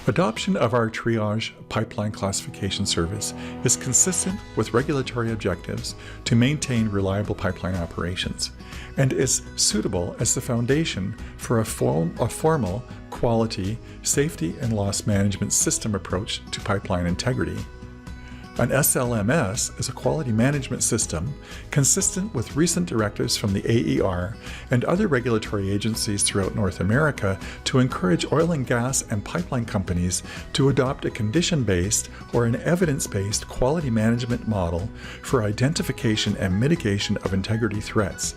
Adoption of our TRIAGE pipeline classification service is consistent with regulatory objectives to maintain reliable pipeline operations and is suitable as the foundation for a formal quality, safety, and loss management system approach to pipeline integrity. An SLMS is a quality management system consistent with recent directives from the AER and other regulatory agencies throughout North America to encourage oil and gas and pipeline companies to adopt a condition-based or an evidence-based quality management model for identification and mitigation of integrity threats.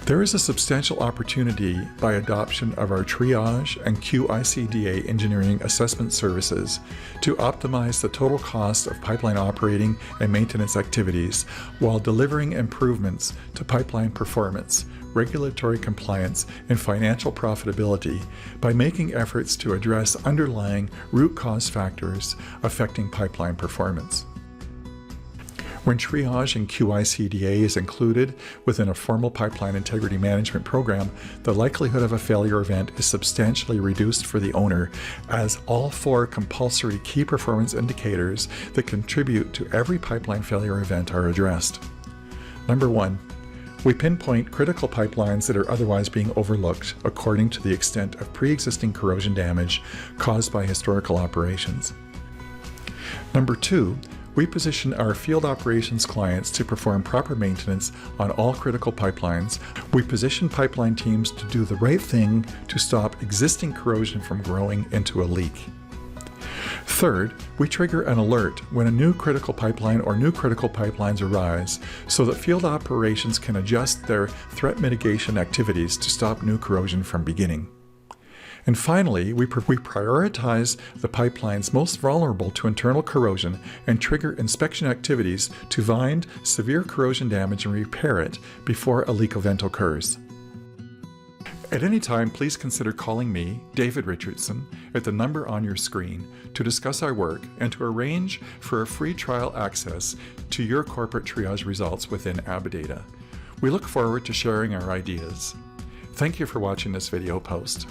There is a substantial opportunity by adoption of our TRIAGE and Q-ICDA engineering assessment services to optimize the total cost of pipeline operating and maintenance activities while delivering improvements to pipeline performance, regulatory compliance, and financial profitability by making efforts to address underlying root cause factors affecting pipeline performance. When TRIAGE and Q-ICDA is included within a formal pipeline integrity management program, the likelihood of a failure event is substantially reduced for the owner, as all 4 compulsory key performance indicators that contribute to every pipeline failure event are addressed. Number 1. We pinpoint critical pipelines that are otherwise being overlooked according to the extent of pre-existing corrosion damage caused by historical operations. Number 2. We position our field operations clients to perform proper maintenance on all critical pipelines. We position pipeline teams to do the right thing to stop existing corrosion from growing into a leak. Third, we trigger an alert when a new critical pipeline or new critical pipelines arise so that field operations can adjust their threat mitigation activities to stop new corrosion from beginning. And finally, we prioritize the pipelines most vulnerable to internal corrosion and trigger inspection activities to find severe corrosion damage and repair it before a leak event occurs. At any time, please consider calling me, David Richardson, at the number on your screen to discuss our work and to arrange for a free trial access to your corporate triage results within AbaData. We look forward to sharing our ideas. Thank you for watching this video post.